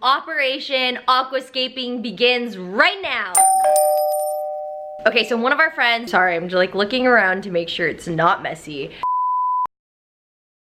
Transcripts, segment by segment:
Operation Aquascaping begins right now. Okay, so one of our friends, sorry, I'm just like looking around to make sure it's not messy.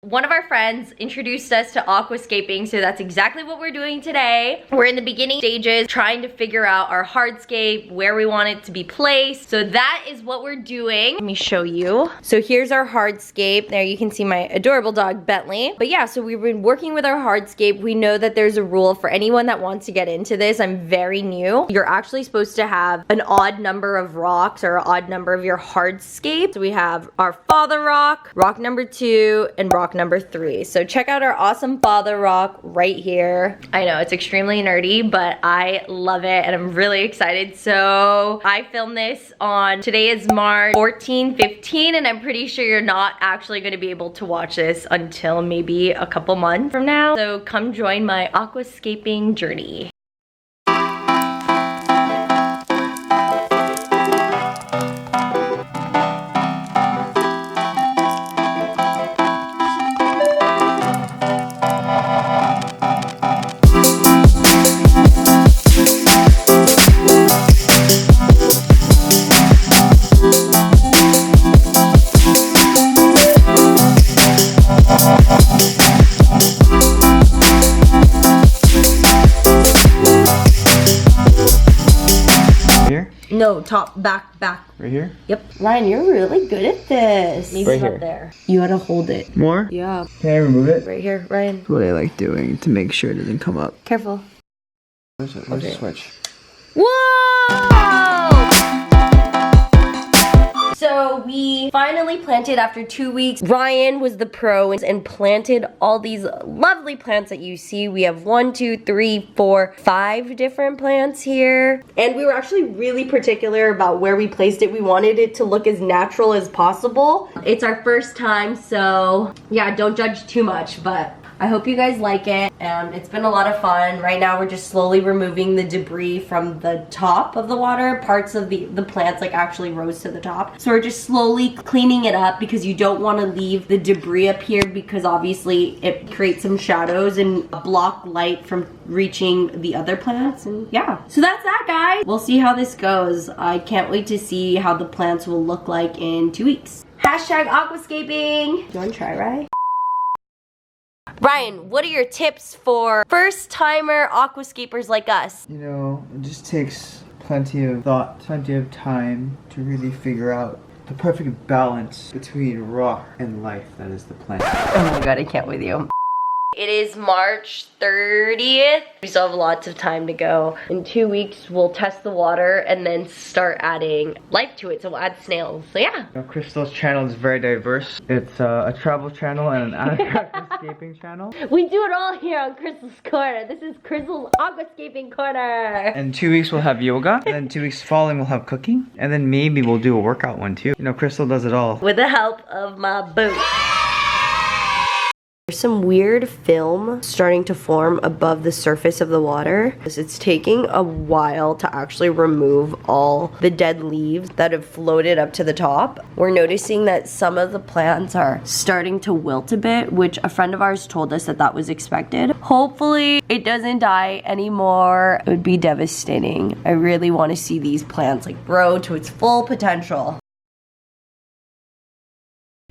One of our friends introduced us to aquascaping, so that's exactly what we're doing today. We're in the beginning stages trying to figure out our hardscape, where we want it to be placed. So that is what we're doing. Let me show you. So here's our hardscape. There you can see my adorable dog, Bentley. But yeah, so we've been working with our hardscape. We know that there's a rule for anyone that wants to get into this. I'm very new. You're actually supposed to have an odd number of rocks or an odd number of your hardscape. So we have our father rock, rock number 2, and rock number 3. So check out our awesome father rock right here. I know it's extremely nerdy, but I love it and I'm really excited. So I filmed this on, today is March 14, 15, and I'm pretty sure you're not actually going to be able to watch this until maybe a couple months from now. So come join my aquascaping journey. No, top, back. Right here? Yep. Ryan, you're really good at this. Maybe right up here. there. You gotta hold it. More? Yeah. Can I remove it? Right here, Ryan. That's what I like doing to make sure it doesn't come up. Careful. Where's the switch? Whoa! So we finally planted after 2 weeks. Ryan was the pro and planted all these lovely plants that you see. We have 1, 2, 3, 4, 5 different plants here. And we were actually really particular about where we placed it. We wanted it to look as natural as possible. It's our first time, so yeah, don't judge too much, but I hope you guys like it. It's been a lot of fun. Right now we're just slowly removing the debris from the top of the water. Parts of the plants like actually rose to the top. So we're just slowly cleaning it up because you don't want to leave the debris up here because obviously it creates some shadows and block light from reaching the other plants. And yeah, so that's that, guys. We'll see how this goes. I can't wait to see how the plants will look like in 2 weeks. Hashtag aquascaping. You want to try, right? Ryan, what are your tips for first-timer aquascapers like us? You know, it just takes plenty of thought, plenty of time to really figure out the perfect balance between rock and life that is the plant. Oh my god, I can't with you. It is March 30th. We still have lots of time to go. In 2 weeks, we'll test the water and then start adding life to it. So we'll add snails. So yeah. You know, Crystal's channel is very diverse. It's a travel channel and an aquascaping channel. We do it all here on Crystal's Corner. This is Crystal's Aquascaping Corner. In 2 weeks, we'll have yoga. And then 2 weeks following, we'll have cooking. And then maybe we'll do a workout one too. You know, Crystal does it all. With the help of my boo. There's some weird film starting to form above the surface of the water. It's taking a while to actually remove all the dead leaves that have floated up to the top. We're noticing that some of the plants are starting to wilt a bit, which a friend of ours told us that that was expected. Hopefully it doesn't die anymore. It would be devastating. I really want to see these plants like grow to its full potential.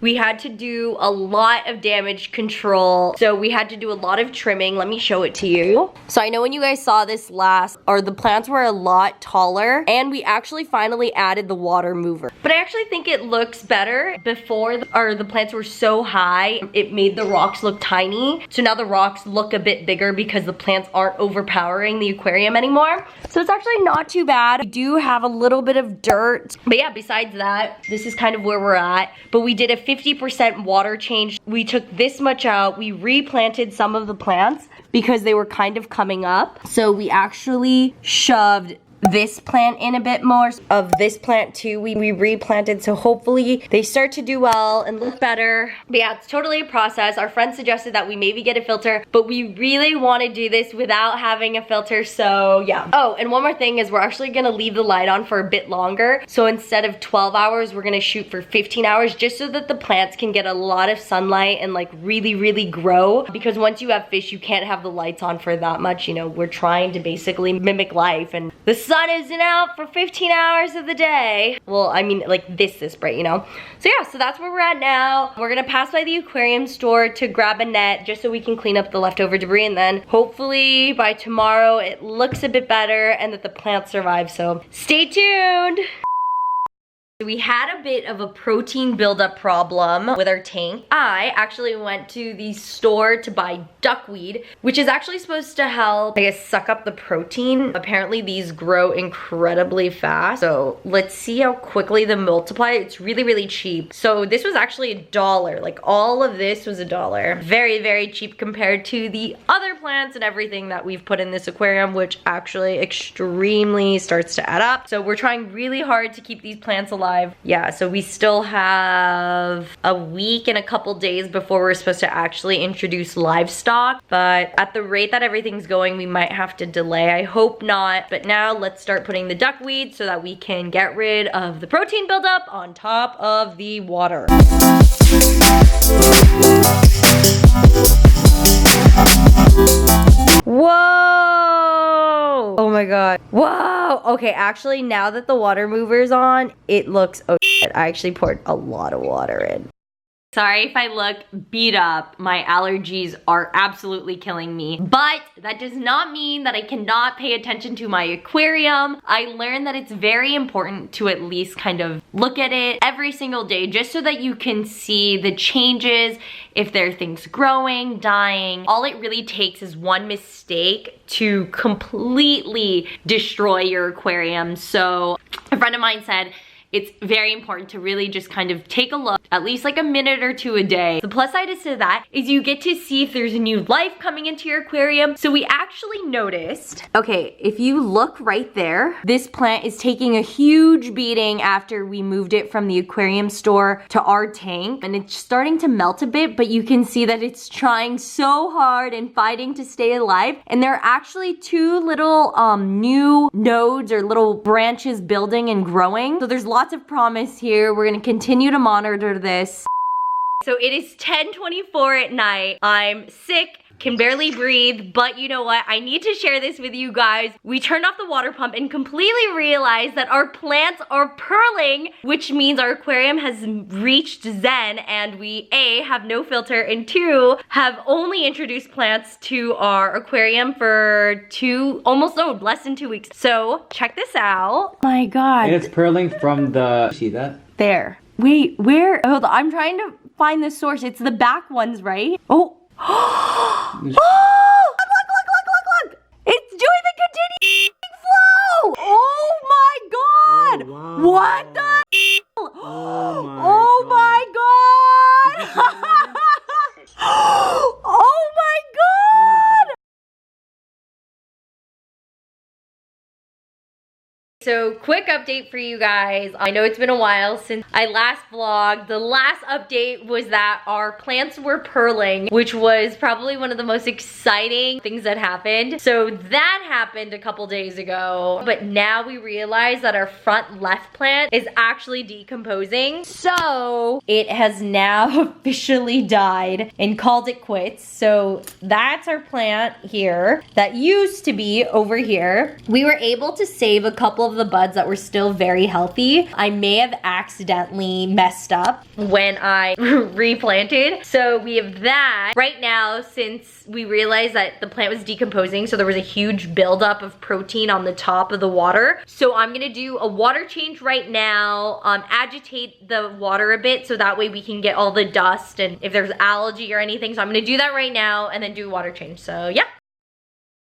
We had to do a lot of damage control. So we had to do a lot of trimming. Let me show it to you. So I know when you guys saw this last, or the plants were a lot taller, and we actually finally added the water mover. But I actually think it looks better. Before, the plants were so high, it made the rocks look tiny. So now the rocks look a bit bigger because the plants aren't overpowering the aquarium anymore. So it's actually not too bad. We do have a little bit of dirt. But yeah, besides that, this is kind of where we're at. But we did a 50% water change. We took this much out. We replanted some of the plants because they were kind of coming up. So we actually shoved this plant in a bit more. Of this plant too, we replanted, so hopefully they start to do well and look better. But yeah, it's totally a process. Our friend suggested that we maybe get a filter, but we really want to do this without having a filter, so yeah. Oh, and one more thing is we're actually gonna leave the light on for a bit longer. So instead of 12 hours, we're gonna shoot for 15 hours just so that the plants can get a lot of sunlight and like really grow. Because once you have fish, you can't have the lights on for that much. You know, we're trying to basically mimic life, and the sun isn't out for 15 hours of the day. Well, I mean like this bright, you know? So yeah, so that's where we're at now. We're gonna pass by the aquarium store to grab a net just so we can clean up the leftover debris, and then hopefully by tomorrow it looks a bit better and that the plants survive, so stay tuned. We had a bit of a protein buildup problem with our tank. I actually went to the store to buy duckweed, which is actually supposed to help, I guess, suck up the protein. Apparently these grow incredibly fast. So let's see how quickly they multiply. It's really cheap. So this was actually $1. Like all of this was $1. Very cheap compared to the other plants and everything that we've put in this aquarium, which actually extremely starts to add up. So we're trying really hard to keep these plants alive. Yeah, so we still have a week and a couple days before we're supposed to actually introduce livestock, but at the rate that everything's going, we might have to delay. I hope not, but now let's start putting the duckweed so that we can get rid of the protein buildup on top of the water. Whoa! Oh my god. Whoa! Okay, actually, now that the water mover's on, it looks... Oh shit, I actually poured a lot of water in. Sorry if I look beat up. My allergies are absolutely killing me. But that does not mean that I cannot pay attention to my aquarium. I learned that it's very important to at least kind of look at it every single day just so that you can see the changes, if there are things growing, dying. All it really takes is one mistake to completely destroy your aquarium. So a friend of mine said, it's very important to really just kind of take a look, at least like a minute or two a day. The plus side to that is you get to see if there's a new life coming into your aquarium. So we actually noticed, okay, if you look right there, this plant is taking a huge beating after we moved it from the aquarium store to our tank, and it's starting to melt a bit, but you can see that it's trying so hard and fighting to stay alive. And there are actually two little new nodes or little branches building and growing. So there's lots of promise here. We're gonna continue to monitor this. So it is 10:24 at night. I'm sick, can barely breathe, but you know what? I need to share this with you guys. We turned off the water pump and completely realized that our plants are pearling, which means our aquarium has reached Zen, and we A, have no filter, and 2, have only introduced plants to our aquarium for less than 2 weeks. So check this out. Oh my god. And it's pearling from the, see that? There. Wait, where? Hold on, I'm trying to find the source. It's the back ones, right? Oh. Oh! Look! It's doing the continuing flow! Oh my god! Oh, wow. What the hell? Oh my god! Oh my god! So quick update for you guys. I know it's been a while since I last vlogged. The last update was that our plants were pearling, which was probably one of the most exciting things that happened. So that happened a couple days ago, but now we realize that our front left plant is actually decomposing. So it has now officially died and called it quits. So that's our plant here that used to be over here. We were able to save a couple of the buds that were still very healthy. I may have accidentally messed up when I replanted. So we have that. Right now, since we realized that the plant was decomposing, so there was a huge buildup of protein on the top of the water. So I'm gonna do a water change right now, agitate the water a bit so that way we can get all the dust and if there's algae or anything. So I'm gonna do that right now and then do a water change. So yeah.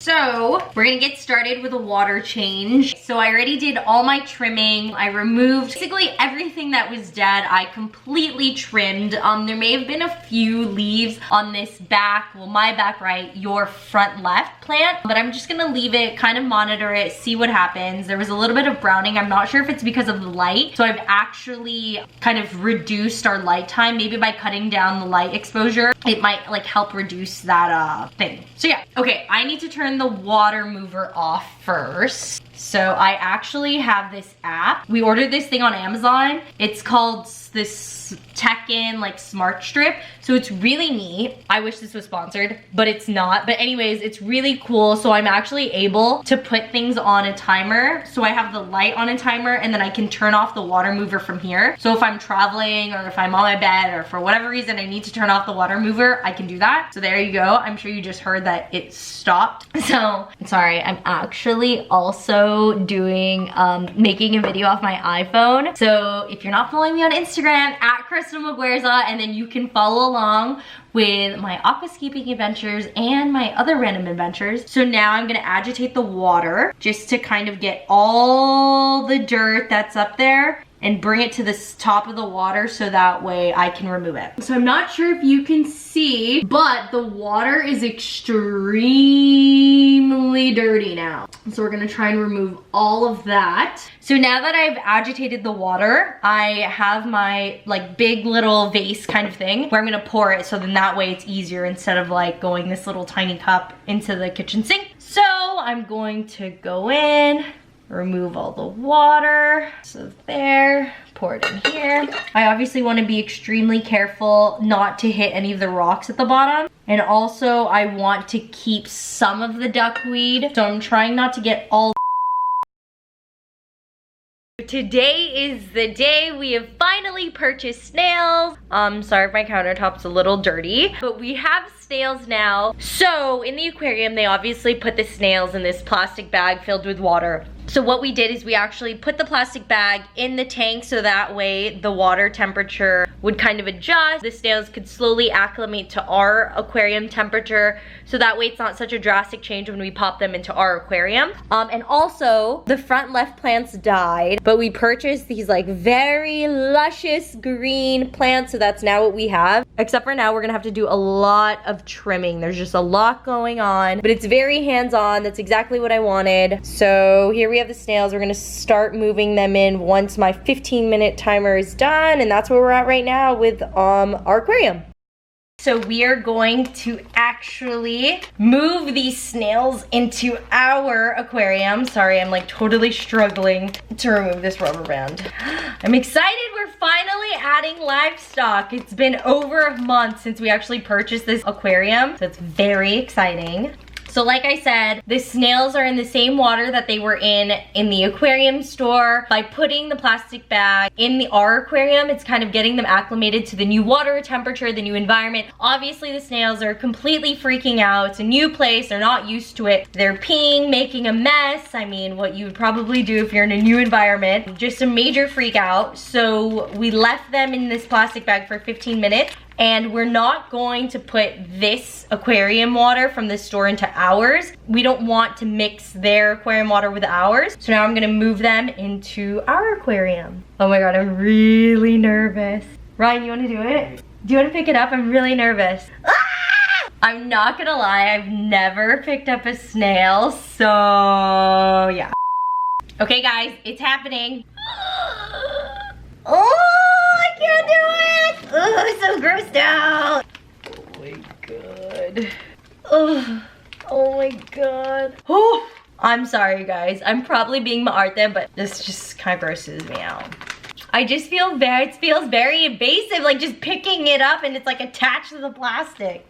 So we're gonna get started with a water change. So I already did all my trimming. I removed basically everything that was dead. I completely trimmed. There may have been a few leaves on this back, well, my back right, your front left plant, but I'm just gonna leave it, kind of monitor it, see what happens. There was a little bit of browning. I'm not sure if it's because of the light. So I've actually kind of reduced our light time. Maybe by cutting down the light exposure, it might like help reduce that thing. So yeah, okay, I need to turn the water mover off first. So I actually have this app. We ordered this thing on Amazon. It's called this Tekken like smart strip. So it's really neat. I wish this was sponsored, but it's not. But anyways, it's really cool. So I'm actually able to put things on a timer. So I have the light on a timer and then I can turn off the water mover from here. So if I'm traveling or if I'm on my bed or for whatever reason I need to turn off the water mover, I can do that. So there you go. I'm sure you just heard that it stopped. So sorry, I'm actually also doing making a video off my iPhone. So if you're not following me on Instagram at Crystal Maguerza, and then you can follow along with my aquascaping adventures and my other random adventures. So now I'm gonna agitate the water just to kind of get all the dirt that's up there and bring it to the top of the water so that way I can remove it. So I'm not sure if you can see, but the water is extremely dirty now. So we're gonna try and remove all of that. So now that I've agitated the water, I have my like big little vase kind of thing where I'm gonna pour it, so then that way it's easier instead of like going this little tiny cup into the kitchen sink. So I'm going to go in, remove all the water. So there, pour it in here. I obviously want to be extremely careful not to hit any of the rocks at the bottom. And also I want to keep some of the duckweed. So I'm trying not to get all. Today is the day we have finally purchased snails. Sorry if my countertop's a little dirty, but we have snails now. So in the aquarium, they obviously put the snails in this plastic bag filled with water. So what we did is we actually put the plastic bag in the tank so that way the water temperature would kind of adjust. The snails could slowly acclimate to our aquarium temperature, so that way it's not such a drastic change when we pop them into our aquarium. And also the front left plants died, but we purchased these like very luscious green plants, so that's now what we have. Except for now we're gonna have to do a lot of trimming. There's just a lot going on, but it's very hands-on. That's exactly what I wanted. So here we have the snails. We're gonna start moving them in once my 15-minute timer is done, and that's where we're at right now with our aquarium. So we are going to actually move these snails into our aquarium. Sorry, I'm like totally struggling to remove this rubber band. I'm excited, we're finally adding livestock. It's been over a month since we actually purchased this aquarium, so it's very exciting. So like I said, the snails are in the same water that they were in the aquarium store. By putting the plastic bag in our aquarium, it's kind of getting them acclimated to the new water temperature, the new environment. Obviously the snails are completely freaking out. It's a new place, they're not used to it. They're peeing, making a mess. I mean, what you would probably do if you're in a new environment. Just a major freak out. So we left them in this plastic bag for 15 minutes. And we're not going to put this aquarium water from the store into ours. We don't want to mix their aquarium water with ours. So now I'm gonna move them into our aquarium. Oh my God, I'm really nervous. Ryan, you wanna do it? Do you wanna pick it up? I'm really nervous. Ah! I'm not gonna lie, I've never picked up a snail, so yeah. Okay guys, it's happening. Oh, I can't do it! Oh, I'm so grossed out. Oh my God. Oh my God. Oh, I'm sorry guys. I'm probably being Maarte, but this just kind of grosses me out. I just feel it feels very invasive, like just picking it up and it's like attached to the plastic.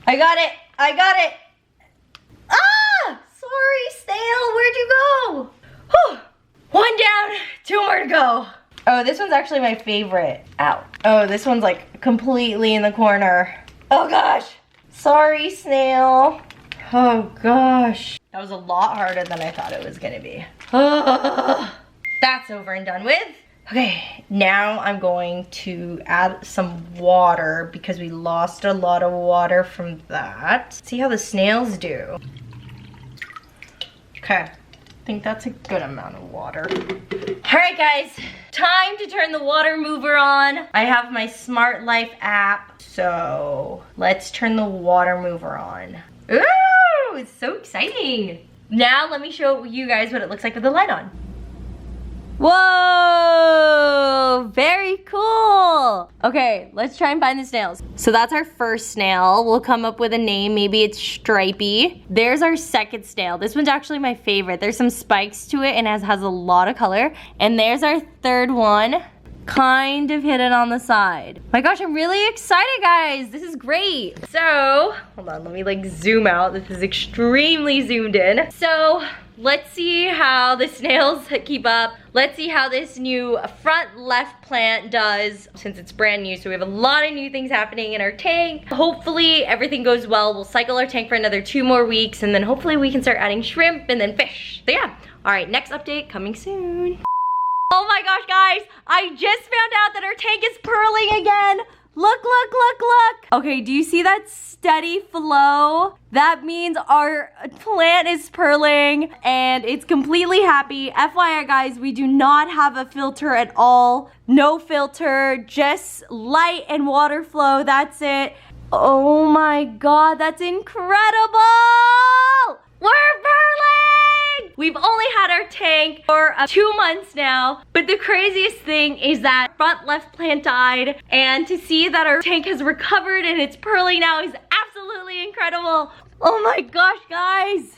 I got it. Ah! Sorry, snail, where'd you go? Whew. One down, two more to go. Oh, this one's actually my favorite. Ow. Oh, this one's like completely in the corner. Oh gosh. Sorry, snail. Oh gosh. That was a lot harder than I thought it was gonna be. Oh, that's over and done with. Okay, now I'm going to add some water because we lost a lot of water from that. See how the snails do. Okay, I think that's a good amount of water. All right, guys, time to turn the water mover on. I have my Smart Life app, so let's turn the water mover on. Ooh, it's so exciting. Now let me show you guys what it looks like with the light on. Whoa, very cool. Okay, let's try and find the snails. So that's our first snail. We'll come up with a name, maybe it's Stripey. There's our second snail. This one's actually my favorite. There's some spikes to it and it has a lot of color. And there's our third one, kind of hidden on the side. My gosh, I'm really excited, guys. This is great. So, hold on, let me like zoom out. This is extremely zoomed in. So, let's see how the snails keep up. Let's see how this new front left plant does since it's brand new. So we have a lot of new things happening in our tank. Hopefully everything goes well. We'll cycle our tank for another 2 more weeks and then hopefully we can start adding shrimp and then fish. So yeah, all right, next update coming soon. Oh my gosh, guys, I just found out that our tank is purling again. Look, look, look, look. Okay, do you see that steady flow? That means our plant is purling and it's completely happy. FYI, guys, we do not have a filter at all. No filter, just light and water flow, that's it. Oh my God, that's incredible. We're purling! We've only had our tank for 2 months now, but the craziest thing is that front left plant died, and to see that our tank has recovered and it's purling now is absolutely incredible. Oh my gosh, guys.